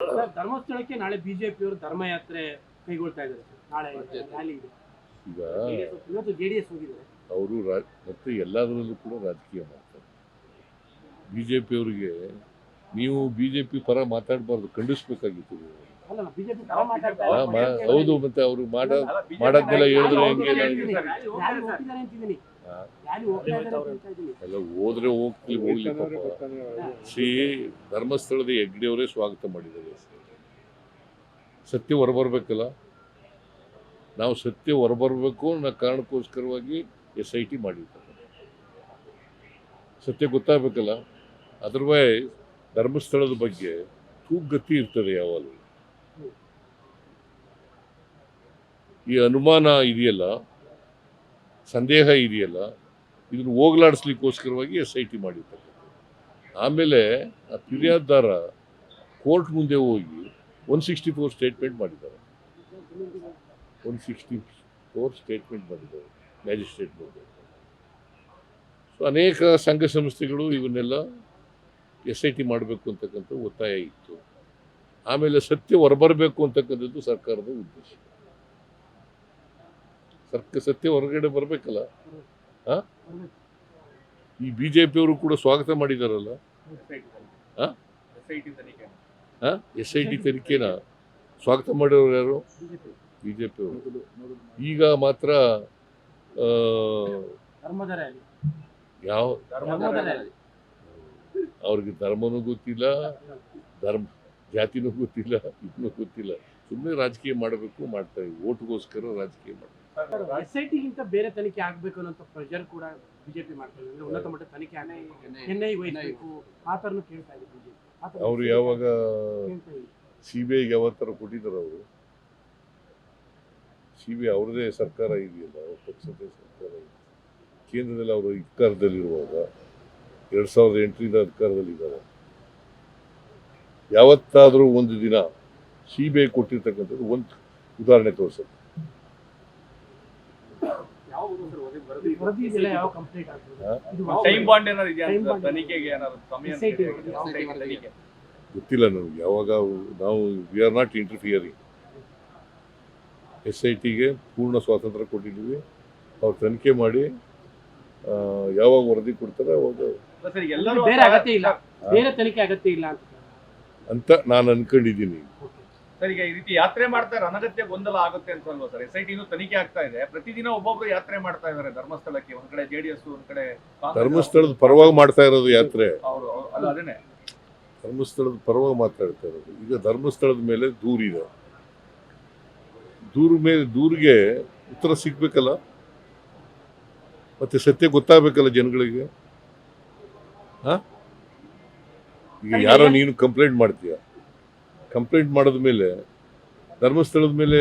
Sir, ಧರ್ಮಸ್ಥಳಕ್ಕೆ ನಾಳೆ ಬಿಜೆಪಿಯವರು ಧರ್ಮಯಾತ್ರೆ ಕೈಗೊಳ್ತಾ ಇದ್ದಾರೆ. ನಾಳೆ ರ್ಯಾಲಿ ಇದೆ. ಈಗ ಇವತ್ತು ಜೆಡಿಎಸ್ ಹೋಗಿದ್ದಾರೆ. ಅವರು ಮತ್ತೆ ಎಲ್ಲದರಲ್ಲೂ ಕೂಡ ರಾಜಕೀಯ ಮಾಡ್ತಾರೆ. ಬಿಜೆಪಿಯವರಿಗೆ ನೀವು ಬಿಜೆಪಿ ಪರ ಮಾತಾಡಬಾರ್ದು, ಖಂಡಿಸ್ಬೇಕಾಗಿತ್ತು ನೀವು. ಅಲ್ಲ, ಬಿಜೆಪಿ ಪರ ಮಾತಾಡ್ತಾ ಇದ್ದಾರೆ. ಹೌದು, ಮತ್ತೆ ಅವರು ಮಾಡೋದ್ನೆಲ್ಲ ಹೇಳಿದ್ರೆ ಹೆಂಗೆ? ಎಲ್ಲ ಹೋದ್ರೆ ಹೋಗ್ಲಿ ಧರ್ಮಸ್ಥಳದ ಹೆಗ್ಡೆಯವರೇ ಸ್ವಾಗತ ಮಾಡಿದ್ದಾರೆ. ಸತ್ಯ ಹೊರಬರ್ಬೇಕಲ್ಲ, ನಾವು ಸತ್ಯ ಹೊರಬರಬೇಕು ಅನ್ನೋ ಕಾರಣಕ್ಕೋಸ್ಕರವಾಗಿ SIT ಮಾಡಿರ್ತಾರೆ. ಸತ್ಯ ಗೊತ್ತಾಗಬೇಕಲ್ಲ. ಅದರ್ವೈಸ್ ಧರ್ಮಸ್ಥಳದ ಬಗ್ಗೆ ತೂಗತಿ ಇರ್ತದೆ ಯಾವಾಗಲೂ. ಈ ಅನುಮಾನ ಇದೆಯಲ್ಲ, ಸಂದೇಹ ಇದೆಯಲ್ಲ, ಇದನ್ನು ಹೋಗಲಾಡಿಸ್ಲಿಕ್ಕೋಸ್ಕರವಾಗಿ SIT ಮಾಡಿರ್ತಾರೆ. ಆಮೇಲೆ ಆ ಫಿರ್ಯಾದಿದಾರ ಕೋರ್ಟ್ ಮುಂದೆ ಹೋಗಿ 164 ಸ್ಟೇಟ್ಮೆಂಟ್ ಮಾಡಿದ್ದಾರೆ. 164 ಸ್ಟೇಟ್ಮೆಂಟ್ ಮಾಡಿದ್ದಾರೆ ಮ್ಯಾಜಿಸ್ಟ್ರೇಟ್ ಮುಂದೆ. ಸೊ ಅನೇಕ ಸಂಘ ಸಂಸ್ಥೆಗಳು ಇವನ್ನೆಲ್ಲ SIT ಮಾಡಬೇಕು ಅಂತಕ್ಕಂಥ ಒತ್ತಾಯ ಇತ್ತು. ಆಮೇಲೆ ಸತ್ಯ ಹೊರಬರಬೇಕು ಅಂತಕ್ಕಂಥದ್ದು ಸರ್ಕಾರದ ಉದ್ದೇಶ. ಸತ್ಯ ಹೊರಗಡೆ ಬರಬೇಕಲ್ಲ. ಈ ಬಿಜೆಪಿಯವರು ಕೂಡ ಸ್ವಾಗತ ಮಾಡಿದಾರಲ್ಲ. SIT ತನಿಖೆನ ಸ್ವಾಗತ ಮಾಡೋರು ಯಾರು? ಬಿಜೆಪಿಯವರು. ಈಗ ಮಾತ್ರ ಯಾವ ಅವ್ರಿಗೆ ಧರ್ಮನೂ ಗೊತ್ತಿಲ್ಲ, ಜಾತಿನೂ ಗೊತ್ತಿಲ್ಲ, ಇದನ್ನೂ ಗೊತ್ತಿಲ್ಲ. ಸುಮ್ಮನೆ ರಾಜಕೀಯ ಮಾಡಬೇಕು, ಮಾಡ್ತಾರೆ. ಓಟ್ಗೋಸ್ಕರ ರಾಜಕೀಯ ಮಾಡ್ತಾರೆ. SITಗಿಂತ ಬೇರೆ ತನಿಖೆ ಆಗಬೇಕು ಅನ್ನೋ ಪ್ರೆಷರ್ ಕೂಡ ಬಿಜೆಪಿ ಮಾಡ್ತಾರೆ. ಉನ್ನತ ಮಟ್ಟದ ತನಿಖೆ ಆಗಬೇಕು, NIA ವಹಿಸಬೇಕು, ಆ ಥರನೂ ಕೇಳ್ತಾ ಇದೆ ಬಿಜೆಪಿ. ಅವರು ಯಾವಾಗ CBIಗೆ ಯಾವತ್ತರ ಕೊಟ್ಟಿದ್ದಾರೆ? ಅವರು CBI ಅವ್ರದೇ ಸರ್ಕಾರ ಇದೆಯಲ್ಲ, ಅವ್ರ ಪಕ್ಷದ ಸರ್ಕಾರ ಇದೆ. ಕೇಂದ್ರದಲ್ಲಿ ಅವರು ಅಧಿಕಾರದಲ್ಲಿರುವಾಗ 2008ರಿಂದ ಅಧಿಕಾರದಲ್ಲಿದ್ದಾರೆ. ಯಾವತ್ತಾದರೂ ಒಂದು ದಿನ CBI ಕೊಟ್ಟಿರ್ತಕ್ಕಂಥದ್ದು ಒಂದು ಉದಾಹರಣೆ ತೋರಿಸುತ್ತೆ. ಗೊತ್ತಿಲ್ಲ ನನಗೆ. ಯಾವಾಗ ನಾವು ವಿ ಆರ್ ನಾಟ್ ಇಂಟರ್ಫಿಯರಿಂಗ್. SITಗೆ ಪೂರ್ಣ ಸ್ವಾತಂತ್ರ್ಯ ಕೊಟ್ಟಿದ್ದೀವಿ. ಅವ್ರು ತನಿಖೆ ಮಾಡಿ ಯಾವಾಗ ವರದಿ ಕೊಡ್ತಾರೆ ಅವಾಗ ಬೇರೆ ತನಿಖೆ ಅಗತ್ಯ ಇಲ್ಲ ಅಂತ ನಾನು ಅನ್ಕೊಂಡಿದ್ದೀನಿ. ಸರ್, ಈಗ ಈ ರೀತಿ ಯಾತ್ರೆ ಮಾಡ್ತಾರೆ, ಅನಗತ್ಯ ಗೊಂದಲ ಆಗುತ್ತೆ ಅಂತ ಅಲ್ವಾ ಸರ್? SIT ತನಿಖೆ ಆಗ್ತಾ ಇದೆ, ಪ್ರತಿದಿನ ಒಬ್ಬೊಬ್ರು ಯಾತ್ರೆ ಮಾಡ್ತಾ ಇದ್ದಾರೆ ಧರ್ಮಸ್ಥಳಕ್ಕೆ. ಒಂದ್ ಕಡೆ JDS, ಒಂದ್ ಕಡೆ ಧರ್ಮಸ್ಥಳದ ಪರವಾಗಿ ಮಾಡ್ತಾ ಇರೋದು ಯಾತ್ರೆ. ಅಲ್ಲ, ಅದೇನೆ ಧರ್ಮಸ್ಥಳದ ಪರವಾಗಿ ಮಾತಾಡ್ತಾ ಇರೋದು. ಈಗ ಧರ್ಮಸ್ಥಳದ ಮೇಲೆ ದೂರಿದೆ. ದೂರಿಗೆ ಉತ್ತರ ಸಿಗ್ಬೇಕಲ್ಲ, ಮತ್ತೆ ಸತ್ಯ ಗೊತ್ತಾಗಬೇಕಲ್ಲ ಜನಗಳಿಗೆ. ಈಗ ಯಾರೋ ನೀನು ಕಂಪ್ಲೇಂಟ್ ಮಾಡ್ತೀಯ, ಕಂಪ್ಲೇಂಟ್ ಮಾಡಿದ ಮೇಲೆ ಧರ್ಮಸ್ಥಳದ ಮೇಲೆ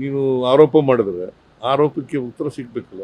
ನೀನು ಆರೋಪ ಮಾಡಿದ್ರೆ ಆರೋಪಕ್ಕೆ ಉತ್ತರ ಸಿಗ್ಬೇಕಲ್ಲ.